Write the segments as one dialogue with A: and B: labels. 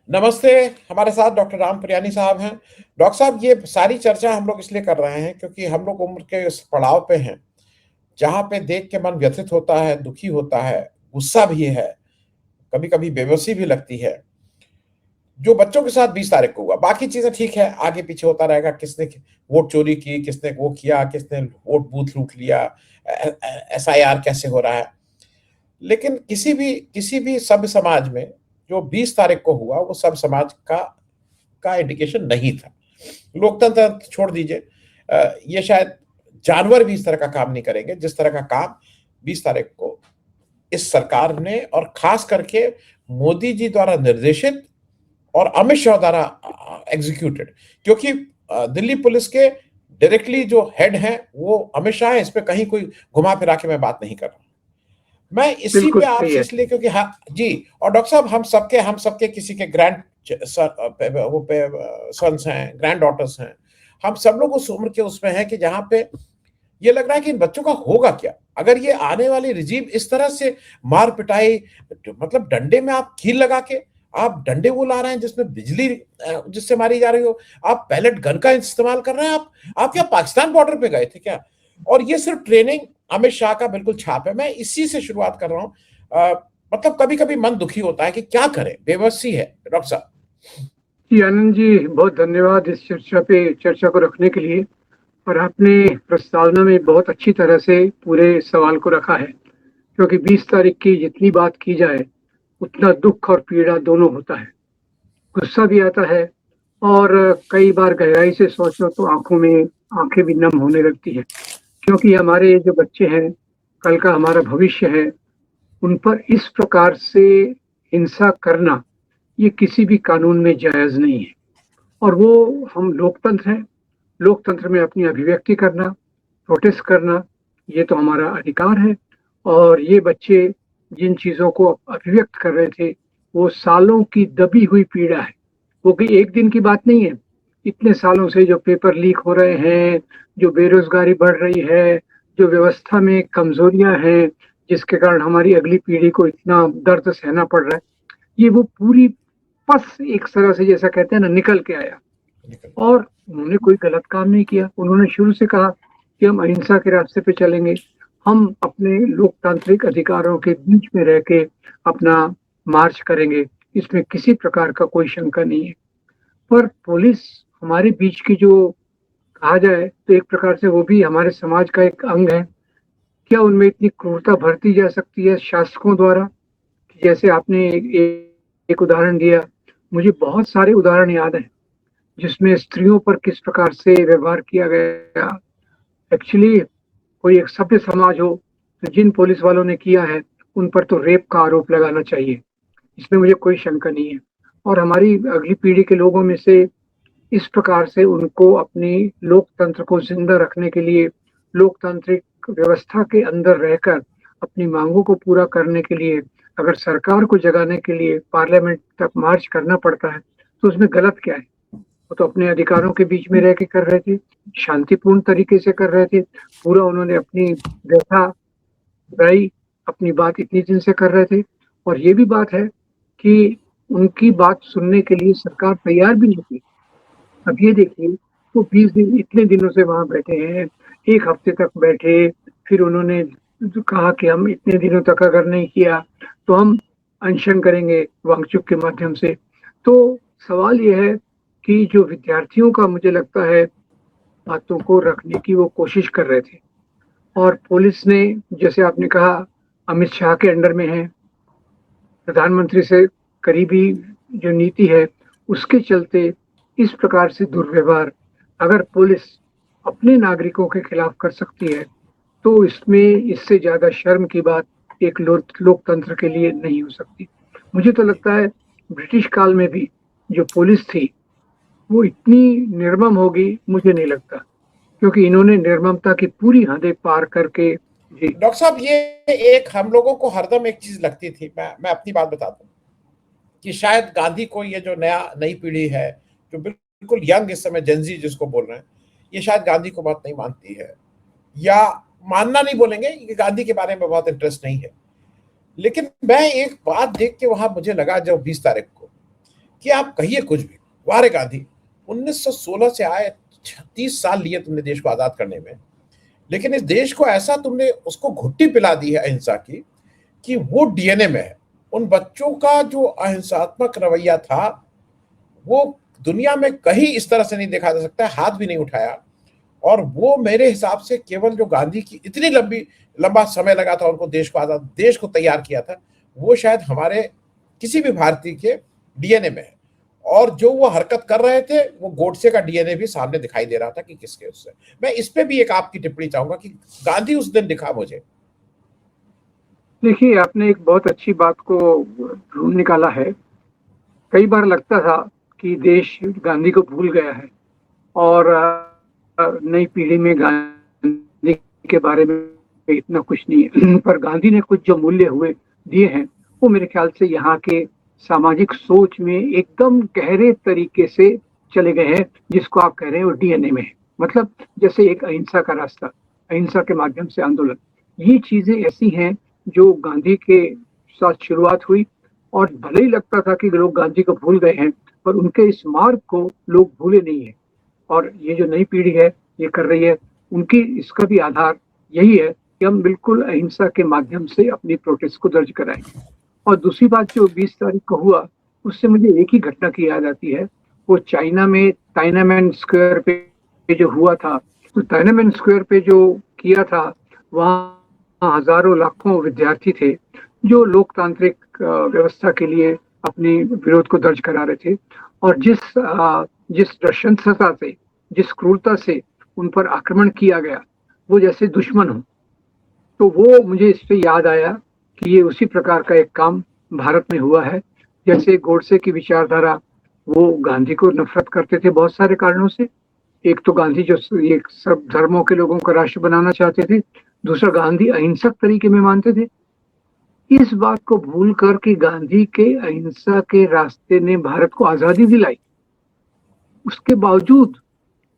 A: नमस्ते। हमारे साथ डॉक्टर राम परियानी साहब हैं। डॉक्टर साहब, ये सारी चर्चा हम लोग इसलिए कर रहे हैं क्योंकि हम लोग उम्र के इस पड़ाव पे हैं जहां पे देख के मन व्यथित होता है, दुखी होता है, गुस्सा भी है, कभी कभी बेबसी भी लगती है। जो बच्चों के साथ 20 तारीख को हुआ, बाकी चीजें ठीक है, आगे पीछे होता रहेगा, किसने वोट चोरी की, किसने वो किया, किसने वोट बूथ लूट लिया, SIR कैसे हो रहा है। लेकिन किसी भी सभ्य समाज में जो 20 तारीख को हुआ वो सब समाज का इंडिकेशन नहीं था। लोकतंत्र छोड़ दीजिए, ये शायद जानवर भी इस तरह का काम नहीं करेंगे जिस तरह का काम 20 तारीख को इस सरकार ने और खास करके मोदी जी द्वारा निर्देशित और अमित शाह द्वारा एग्जीक्यूटेड। क्योंकि दिल्ली पुलिस के डायरेक्टली जो हेड हैं वो अमित शाह है। इस पे कहीं कोई घुमा फिरा के मैं बात नहीं कर रहा। मैं इसी
B: बिल्कुल
A: पे
B: सही
A: आपसे
B: है।
A: इसलिए क्योंकि हाँ जी। और डॉक्टर साहब, हम सबके किसी के ग्रैंड वो पे सन्स हैं, ग्रैंड डॉटर्स हैं। हम सब लोग उस उम्र के उसमें हैं कि जहां पे ये लग रहा है कि इन बच्चों का होगा क्या अगर ये आने वाली रिजीम इस तरह से मार पिटाई, मतलब डंडे में आप कील लगा के आप डंडे वो ला रहे हैं जिसमें बिजली जिससे मारी जा रही हो, आप पैलेट गन का इस्तेमाल कर रहे हैं। आप क्या पाकिस्तान बॉर्डर पे गए थे क्या? और ये सिर्फ ट्रेनिंग अमित शाह का बिल्कुल छाप है। मैं इसी से शुरुआत कर रहा हूँ। मतलब कभी कभी मन दुखी होता है कि क्या करें, बेबसी है डॉक्टर साहब।
B: जी आनंद जी, बहुत धन्यवाद इस चर्चा को रखने के लिए। और आपने प्रस्तावना में बहुत अच्छी तरह से पूरे सवाल को रखा है, क्योंकि 20 तारीख की जितनी बात की जाए उतना दुख और पीड़ा दोनों होता है। गुस्सा भी आता है, और कई बार गहराई से सोचो तो आंखें भी नम होने लगती है, क्योंकि हमारे जो बच्चे हैं, कल का हमारा भविष्य है, उन पर इस प्रकार से हिंसा करना ये किसी भी कानून में जायज नहीं है। और वो हम लोकतंत्र हैं, लोकतंत्र में अपनी अभिव्यक्ति करना, प्रोटेस्ट करना, ये तो हमारा अधिकार है। और ये बच्चे जिन चीजों को अभिव्यक्त कर रहे थे, वो सालों की दबी हुई पीड़ा है। वो कोई एक दिन की बात नहीं है। इतने सालों से जो पेपर लीक हो रहे हैं, जो बेरोजगारी बढ़ रही है, जो व्यवस्था में कमजोरियां हैं, जिसके कारण हमारी अगली पीढ़ी को इतना दर्द सहना पड़ रहा है, ये वो पूरी पस एक तरह से, जैसा कहते हैं ना, निकल के आया। और उन्होंने कोई गलत काम नहीं किया। उन्होंने शुरू से कहा कि हम अहिंसा के रास्ते पे चलेंगे, हम अपने लोकतांत्रिक अधिकारों के बीच में रह के अपना मार्च करेंगे। इसमें किसी प्रकार का कोई शंका नहीं है। पर पुलिस हमारे बीच की, जो कहा जाए तो एक प्रकार से वो भी हमारे समाज का एक अंग है। क्या उनमें इतनी क्रूरता बरती जा सकती है शासकों द्वारा? जैसे आपने एक उदाहरण दिया, मुझे बहुत सारे उदाहरण याद हैं जिसमें स्त्रियों पर किस प्रकार से व्यवहार किया गया। एक्चुअली कोई एक सभ्य समाज हो तो जिन पुलिस वालों ने किया है उन पर तो रेप का आरोप लगाना चाहिए, इसमें मुझे कोई शंका नहीं है। और हमारी अगली पीढ़ी के लोगों में से इस प्रकार से उनको अपनी लोकतंत्र को जिंदा रखने के लिए, लोकतांत्रिक व्यवस्था के अंदर रहकर अपनी मांगों को पूरा करने के लिए, अगर सरकार को जगाने के लिए पार्लियामेंट तक मार्च करना पड़ता है, तो उसमें गलत क्या है? वो तो अपने अधिकारों के बीच में रह के कर रहे थे, शांतिपूर्ण तरीके से कर रहे थे। पूरा उन्होंने अपनी व्यथा बताई, अपनी बात इतनी दिन से कर रहे थे। और ये भी बात है कि उनकी बात सुनने के लिए सरकार तैयार भी नहीं थी। अब ये देखिए, वो 20 दिन, इतने दिनों से वहां बैठे हैं, एक हफ्ते तक बैठे, फिर उन्होंने जो कहा कि हम इतने दिनों तक अगर नहीं किया तो हम अनशन करेंगे वांगचुक के माध्यम से। तो सवाल ये है कि जो विद्यार्थियों का, मुझे लगता है, बातों को रखने की वो कोशिश कर रहे थे। और पुलिस ने, जैसे आपने कहा, अमित शाह के अंडर में है, प्रधानमंत्री से करीबी जो नीति है, उसके चलते इस प्रकार से दुर्व्यवहार अगर पुलिस अपने नागरिकों के खिलाफ कर सकती है, तो इसमें इससे ज्यादा शर्म की बात एक लोकतंत्र के लिए नहीं हो सकती। मुझे तो लगता है ब्रिटिश काल में भी जो पुलिस थी वो इतनी निर्मम होगी, मुझे नहीं लगता, क्योंकि इन्होंने निर्ममता की पूरी हदें पार करके। जी।
A: डॉक्टर साहब, ये एक हम लोगों को हरदम एक चीज लगती थी, मैं अपनी बात बताता हूँ कि शायद गांधी को, ये जो नई पीढ़ी है जो बिल्कुल यंग इस समय जेंजी जिसको बोल रहे हैं, ये शायद गांधी को बहुत नहीं मानती है, या मानना नहीं बोलेंगे, ये गांधी के बारे में बहुत इंटरेस्ट नहीं है। लेकिन मैं एक बात देख के वहां मुझे लगा, जब 20 तारीख को कि आप कहिए कुछ भी, वारे गांधी 1916 से आए, 30 साल लिए तुमने देश को आजाद करने में, लेकिन इस देश को ऐसा तुमने उसको घुट्टी पिला दी है अहिंसा की कि वो डीएनए में है। उन बच्चों का जो अहिंसात्मक रवैया था वो दुनिया में कहीं इस तरह से नहीं देखा जा सकता, हाथ भी नहीं उठाया। और वो मेरे हिसाब से केवल जो गांधी की इतनी लंबा समय लगा था उनको देश को आजाद, देश को तैयार किया था, वो शायद हमारे किसी भी भारतीय के डीएनए में है। और जो वो हरकत कर रहे थे वो गोडसे का डीएनए भी सामने दिखाई दे रहा था कि किसके उससे। मैं इस पे भी एक आपकी टिप्पणी चाहूंगा कि गांधी उस दिन दिखा मुझे।
B: देखिए, आपने एक बहुत अच्छी बात को ढूंढ निकाला है। कई बार लगता था कि देश गांधी को भूल गया है और नई पीढ़ी में गांधी के बारे में इतना कुछ नहीं है। पर गांधी ने कुछ जो मूल्य हुए दिए हैं वो मेरे ख्याल से यहाँ के सामाजिक सोच में एकदम गहरे तरीके से चले गए हैं, जिसको आप कह रहे हैं वो डीएनए में है। मतलब जैसे एक अहिंसा का रास्ता, अहिंसा के माध्यम से आंदोलन, ये चीजें ऐसी हैं जो गांधी के साथ शुरुआत हुई। और भले ही लगता था कि लोग गांधी को भूल गए हैं, पर उनके इस मार्ग को लोग भूले नहीं है। और ये जो नई पीढ़ी है ये कर रही है, उनकी इसका भी आधार यही है कि हम बिल्कुल अहिंसा के माध्यम से अपनी प्रोटेस्ट को दर्ज कराएं। और दूसरी बात जो 20 तारीख को हुआ, उससे मुझे एक ही घटना की याद आती है। वो चाइना में टाइनामेन स्क्वायर पे जो हुआ था, तो टाइनामेन स्क्वायर पे जो किया था, वहाँ हजारों लाखों विद्यार्थी थे जो लोकतांत्रिक व्यवस्था के लिए अपने विरोध को दर्ज करा रहे थे। और जिस नृशंसता से, जिस क्रूरता से उन पर आक्रमण किया गया, वो जैसे दुश्मन हो। तो वो मुझे इस पे याद आया कि ये उसी प्रकार का एक काम भारत में हुआ है। जैसे गोडसे की विचारधारा, वो गांधी को नफरत करते थे बहुत सारे कारणों से। एक तो गांधी जो ये सब धर्मों के लोगों का राष्ट्र बनाना चाहते थे, दूसरा गांधी अहिंसक तरीके में मानते थे। इस बात को भूल कर कि गांधी के अहिंसा के रास्ते ने भारत को आजादी दिलाई, उसके बावजूद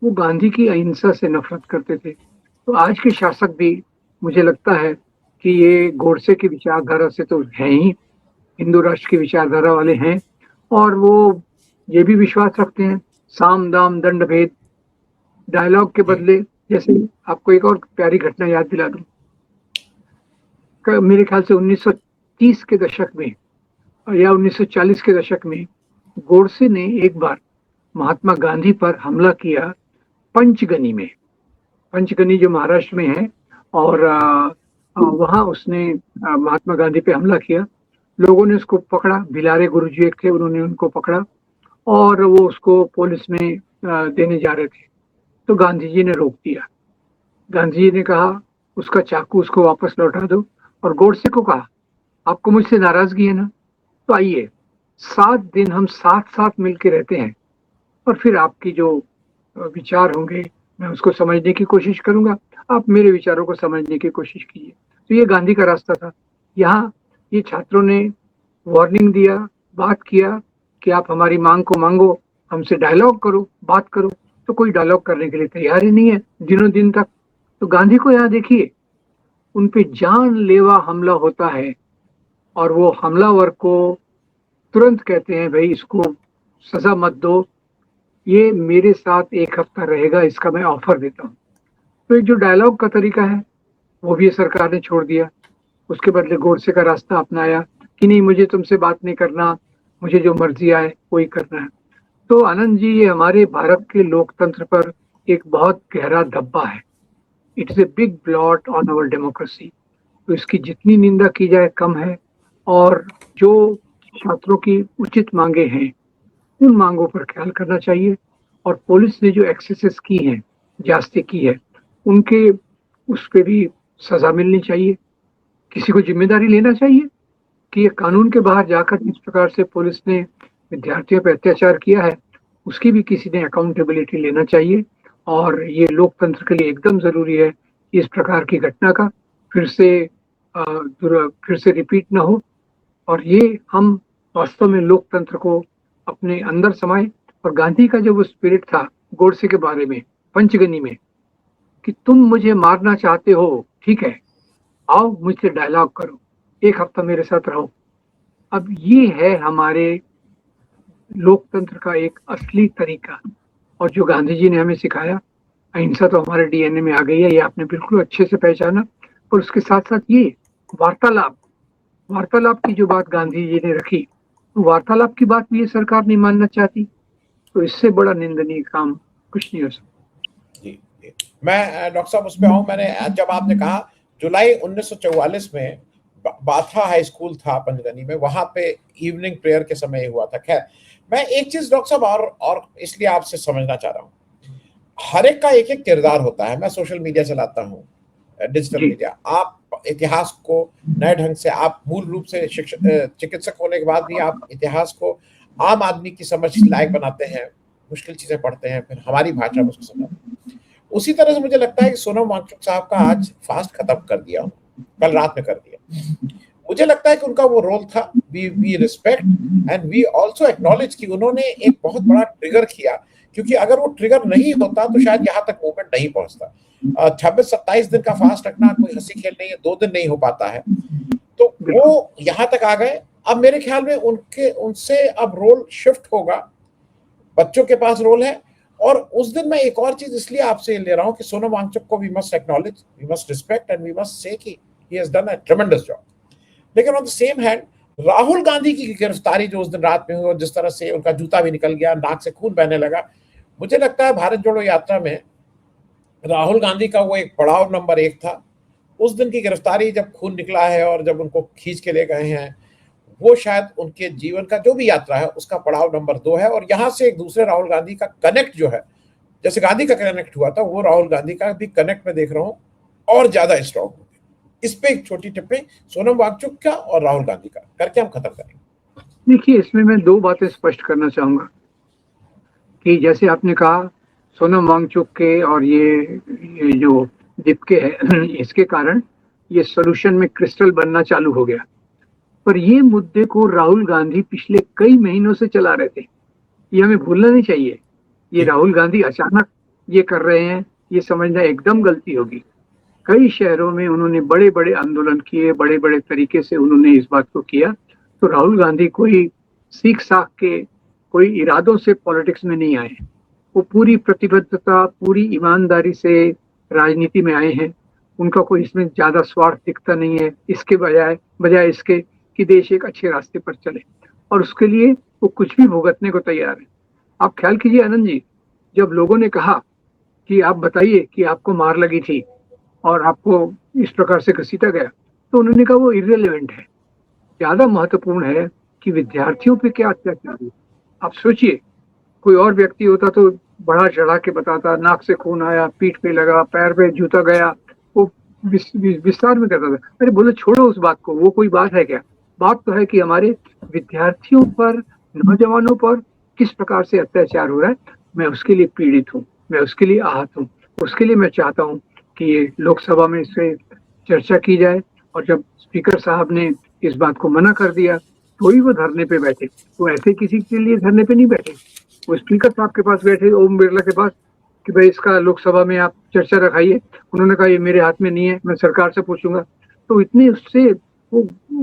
B: वो गांधी की अहिंसा से नफरत करते थे। तो आज के शासक भी मुझे लगता है कि ये गोडसे की विचारधारा से तो है ही, हिंदू राष्ट्र की विचारधारा वाले हैं। और वो ये भी विश्वास रखते हैं साम दाम दंड भेद, डायलॉग के बदले। जैसे आपको एक और प्यारी घटना याद दिला दूं, मेरे ख्याल से 1930 के दशक में या 1940 के दशक में गोडसे ने एक बार महात्मा गांधी पर हमला किया पंचगनी में। पंचगनी जो महाराष्ट्र में है, और वहां उसने महात्मा गांधी पे हमला किया। लोगों ने उसको पकड़ा, भिलारे गुरुजी एक थे, उन्होंने उनको पकड़ा और वो उसको पुलिस में देने जा रहे थे। तो गांधी जी ने रोक दिया। गांधी जी ने कहा उसका चाकू उसको वापस लौटा दो, और गोडसे को कहा आपको मुझसे नाराजगी है ना, तो आइए 7 दिन हम साथ साथ मिलकर रहते हैं, और फिर आपकी जो विचार होंगे मैं उसको समझने की कोशिश करूंगा, आप मेरे विचारों को समझने की कोशिश कीजिए। तो ये गांधी का रास्ता था। यहाँ ये छात्रों ने वार्निंग दिया, बात किया कि आप हमारी मांग को मांगो, हमसे डायलॉग करो, बात करो। तो कोई डायलॉग करने के लिए तैयार ही नहीं है दिनों दिन तक। तो गांधी को यहाँ देखिए, उन पे जानलेवा हमला होता है और वो हमलावर को तुरंत कहते हैं भाई इसको सजा मत दो, ये मेरे साथ 1 हफ्ता रहेगा, इसका मैं ऑफर देता हूँ। तो एक जो डायलॉग का तरीका है वो भी सरकार ने छोड़ दिया। उसके बदले गोडसे का रास्ता अपनाया कि नहीं, मुझे तुमसे बात नहीं करना, मुझे जो मर्जी आए वही करना है। तो आनंद जी, ये हमारे भारत के लोकतंत्र पर एक बहुत गहरा धब्बा है। It is a big blot on our democracy. तो इसकी जितनी निंदा की जाए कम है। और जो छात्रों की उचित मांगे हैं उन मांगों पर ख्याल करना चाहिए। और पुलिस ने जो एक्सेसेस की हैं, जास्ती की है, उनके उस पर भी सजा मिलनी चाहिए। किसी को जिम्मेदारी लेना चाहिए कि ये कानून के बाहर जाकर जिस प्रकार से पुलिस ने विद्यार्थियों पर अत्याचार किया है, उसकी भी किसी ने अकाउंटेबिलिटी लेना चाहिए। और ये लोकतंत्र के लिए एकदम जरूरी है इस प्रकार की घटना का फिर से रिपीट ना हो। और ये हम वास्तव में लोकतंत्र को अपने अंदर समाए। और गांधी का जो वो स्पिरिट था गोडसे के बारे में पंचगनी में, कि तुम मुझे मारना चाहते हो, ठीक है, आओ मुझसे डायलॉग करो, 1 हफ्ता मेरे साथ रहो। अब ये है हमारे लोकतंत्र का एक असली तरीका। और जो गांधी जी ने हमें सिखाया, अहिंसा तो हमारे डीएनए में आ गई है, ये आपने बिल्कुल अच्छे से पहचाना। और उसके साथ साथ ये वार्तालाप, वार्तालाप की जो बात गांधी जी ने रखी, तो वार्तालाप की बात भी ये सरकार नहीं मानना चाहती, तो इससे बड़ा निंदनीय काम कुछ नहीं हो सकता।
A: जी, जी। मैं डॉक्टर साहब उस पे आऊँ, मैंने जब आपने कहा जुलाई 1944 में बाथा हाई स्कूल था पंजगनी में, वहां पे इवनिंग प्रेयर के समय हुआ था। खैर, मैं एक चीज डॉक्टर साहब और इसलिए आपसे समझना चाह रहा हूँ, हर एक का एक एक किरदार होता है। मैं सोशल मीडिया चलाता हूँ, डिजिटल
B: जी
A: मीडिया। आप इतिहास को नए ढंग से, आप मूल रूप से चिकित्सक होने के बाद भी आप इतिहास को आम आदमी की समझ लायक बनाते हैं, मुश्किल चीजें पढ़ते हैं, फिर हमारी भाषा में उसको समझाते हैं। उसी तरह से मुझे लगता है कि सोनम वांगचुक साहब का आज फास्ट खत्म कर दिया, कल रात में कर दिया। मुझे लगता है कि उनका वो रोल था। We respect and we also acknowledge कि उन्होंने एक बहुत बड़ा ट्रिगर किया, क्योंकि अगर वो ट्रिगर नहीं होता तो शायद यहाँ तक मूवमेंट नहीं पहुंचता। 26-27 दिन का फास्ट रखना कोई हंसी खेल नहीं है, 2 दिन नहीं हो पाता है। तो
B: बिल्कुल।
A: वो यहाँ तक आ गए। अब मेरे ख्याल में उनके उनसे अब रोल शिफ्ट होगा, बच्चों के पास रोल है। और उस दिन मैं एक और चीज इसलिए आपसे ले रहा हूं कि सोनम वांगचुक को we must acknowledge, we must respect and we must say कि he has done a tremendous job. लेकिन on the same hand, Rahul Gandhi की गिरफ्तारी जो उस दिन रात में हुई और जिस तरह से उनका जूता भी निकल गया, नाक से खून बहने लगा, मुझे लगता है भारत जोड़ो यात्रा में राहुल गांधी का वो एक पड़ाव नंबर 1 था। उस दिन की गिरफ्तारी, जब खून निकला है और जब उनको खींच के ले गए हैं, वो शायद उनके जीवन का जो भी यात्रा है उसका पड़ाव नंबर 2 है। और यहां से एक दूसरे राहुल गांधी का कनेक्ट जो है, जैसे गांधी का कनेक्ट हुआ था, वो राहुल गांधी का भी कनेक्ट में देख रहा हूं और ज्यादा स्ट्रॉन्ग हो गया। इस पे एक छोटी टिप्पणी सोनम वांगचुक का और राहुल गांधी का करके हम खत्म करेंगे।
B: देखिए, इसमें मैं दो बातें स्पष्ट करना चाहूंगा कि जैसे आपने कहा सोनम वांगचुक के और ये जो दीपके है इसके कारण ये सोल्यूशन में क्रिस्टल बनना चालू हो गया। पर ये मुद्दे को राहुल गांधी पिछले कई महीनों से चला रहे थे, ये हमें भूलना नहीं चाहिए। ये
A: जी,
B: राहुल गांधी अचानक ये कर रहे हैं, ये समझना एकदम गलती होगी। कई शहरों में उन्होंने बड़े बड़े आंदोलन किए, बड़े बड़े तरीके से उन्होंने इस बात को किया। तो राहुल गांधी कोई सीख साख के, कोई इरादों से पॉलिटिक्स में नहीं आए। वो पूरी प्रतिबद्धता, पूरी ईमानदारी से राजनीति में आए हैं। उनका कोई इसमें ज्यादा स्वार्थ दिखता नहीं है, इसके बजाय बजाय इसके कि देश एक अच्छे रास्ते पर चले, और उसके लिए वो कुछ भी भुगतने को तैयार है। आप ख्याल कीजिए आनंद जी, जब लोगों ने कहा कि आप बताइए कि आपको मार लगी थी और आपको इस प्रकार से घसीटा गया, तो उन्होंने कहा वो इर्रेलेवेंट है। ज्यादा महत्वपूर्ण है कि विद्यार्थियों पे क्या अत्याचार हुआ। आप सोचिए, कोई और व्यक्ति होता तो बढ़ा चढ़ा के बताता, नाक से खून आया, पीठ पे लगा, पैर पे जूता गया, वो विस्तार में कहता था। अरे बोले छोड़ो उस बात को, वो कोई बात है क्या? बात तो है कि हमारे विद्यार्थियों पर, नौजवानों पर किस प्रकार से अत्याचार हो रहा है। मैं उसके लिए पीड़ित हूँ, मैं उसके लिए आहत हूँ। उसके लिए मैं चाहता हूँ कि ये लोकसभा में इससे चर्चा की जाए। और जब स्पीकर साहब ने इस बात को मना कर दिया तो ही वो धरने पे बैठे। वो ऐसे किसी के लिए धरने पे नहीं बैठे, वो स्पीकर साहब के पास बैठे, ओम बिरला के पास, कि भाई इसका लोकसभा में आप चर्चा रखाइए। उन्होंने कहा ये मेरे हाथ में नहीं है, मैं सरकार से पूछूंगा। तो इतने उससे वो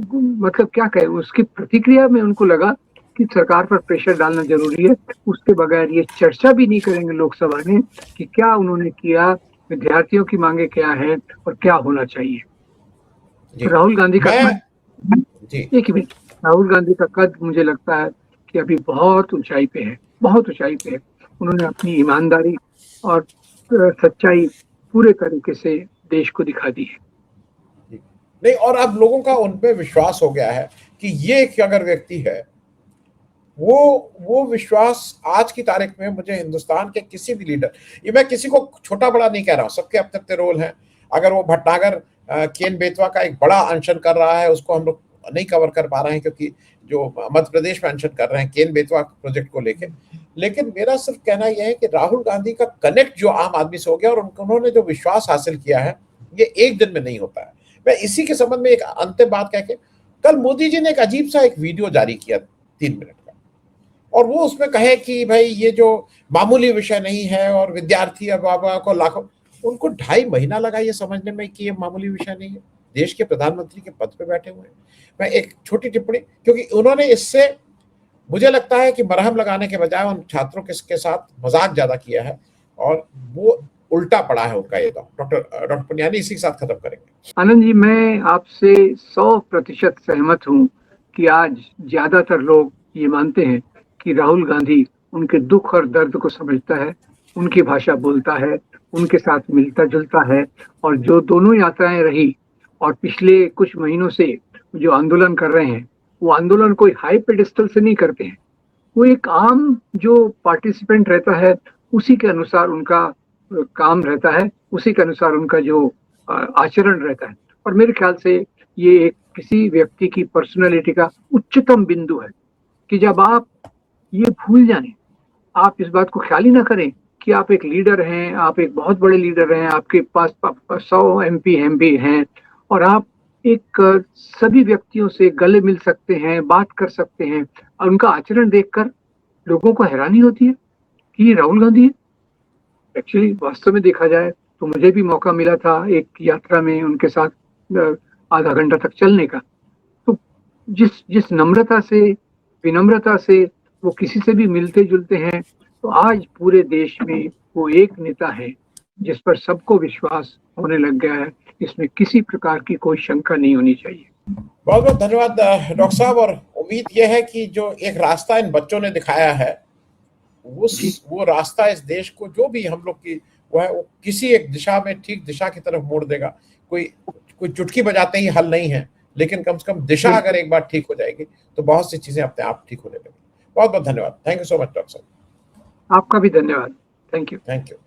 B: मतलब क्या कहें, उसकी प्रतिक्रिया में उनको लगा कि सरकार पर प्रेशर डालना जरूरी है। उसके बगैर ये चर्चा भी नहीं करेंगे लोकसभा में कि क्या उन्होंने किया, विद्यार्थियों की मांगे क्या है और क्या होना चाहिए।
A: जी।
B: राहुल गांधी का
A: मैं
B: कद,
A: जी,
B: एक ही मिनट, राहुल गांधी का कद मुझे लगता है कि अभी बहुत ऊंचाई पे है, बहुत ऊंचाई पे है। उन्होंने अपनी ईमानदारी और सच्चाई पूरे तरीके से देश को दिखा दी है।
A: जी। नहीं, और अब लोगों का उन पे विश्वास हो गया है कि ये एक अगर व्यक्ति है, वो विश्वास आज की तारीख में मुझे हिंदुस्तान के किसी भी लीडर, ये मैं किसी को छोटा बड़ा नहीं कह रहा हूँ, सबके अपने अपने रोल हैं। अगर वो भटनागर केन बेतवा का एक बड़ा अनशन कर रहा है, उसको हम लोग नहीं कवर कर पा रहे हैं क्योंकि जो मध्य प्रदेश में अनशन कर रहे हैं केन बेतवा प्रोजेक्ट को लेके। लेकिन मेरा सिर्फ कहना यह है कि राहुल गांधी का कनेक्ट जो आम आदमी से हो गया और उन्होंने जो विश्वास हासिल किया है, ये एक दिन में नहीं होता है। मैं इसी के संबंध में एक अंतिम बात कह के, कल मोदी जी ने एक अजीब सा एक वीडियो जारी किया 3 मिनट का, और वो उसमें कहे कि भाई ये जो मामूली विषय नहीं है और विद्यार्थी अभिभावक को लाखों, उनको 2.5 महीना लगा ये समझने में कि ये मामूली विषय नहीं है। देश के प्रधानमंत्री के पद पे बैठे हुए हैं। मैं एक छोटी टिप्पणी, क्योंकि उन्होंने इससे मुझे लगता है कि मरहम लगाने के बजाय उन छात्रों के साथ मजाक ज्यादा किया है और वो उल्टा पड़ा है उनका ये दांव। डॉक्टर पुनियानी इसी के साथ खत्म करेंगे।
B: आनंद जी, मैं आपसे 100% सहमत हूँ कि आज ज्यादातर लोग ये मानते हैं कि राहुल गांधी उनके दुख और दर्द को समझता है, उनकी भाषा बोलता है, उनके साथ मिलता जुलता है। और जो दोनों यात्राएं रही और पिछले कुछ महीनों से जो आंदोलन कर रहे हैं, वो आंदोलन कोई हाई पेडेस्टल से नहीं करते हैं। वो एक आम जो पार्टिसिपेंट रहता है उसी के अनुसार उनका काम रहता है, उसी के अनुसार उनका जो आचरण रहता है। और मेरे ख्याल से ये एक किसी व्यक्ति की पर्सनालिटी का उच्चतम बिंदु है कि जब आप ये भूल जाएं, आप इस बात को ख्याल ही ना करें कि आप एक लीडर हैं, आप एक बहुत बड़े लीडर हैं, आपके पास 100 MP हैं और आप एक सभी व्यक्तियों से गले मिल सकते हैं, बात कर सकते हैं। और उनका आचरण देखकर लोगों को हैरानी होती है कि ये राहुल गांधी है। एक्चुअली वास्तव में देखा जाए तो मुझे भी मौका मिला था एक यात्रा में उनके साथ आधा घंटा तक चलने का। तो जिस जिस नम्रता से, विनम्रता से वो किसी से भी मिलते जुलते हैं, तो आज पूरे देश में वो एक नेता है जिस पर सबको विश्वास होने लग गया है। इसमें किसी प्रकार की कोई शंका नहीं होनी चाहिए।
A: बहुत बहुत धन्यवाद डॉक्टर साहब। और उम्मीद यह है कि जो एक रास्ता इन बच्चों ने दिखाया है, वो रास्ता इस देश को, जो भी हम लोग की वो है, वो किसी एक दिशा में, ठीक दिशा की तरफ मोड़ देगा। कोई चुटकी बजाते ही हल नहीं है, लेकिन कम से कम दिशा अगर एक बार ठीक हो जाएगी तो बहुत सी चीजें अपने आप ठीक होने लगेंगी। बहुत बहुत धन्यवाद। Thank you so much doctor साहब।
B: आपका भी धन्यवाद। Thank you.
A: Thank you.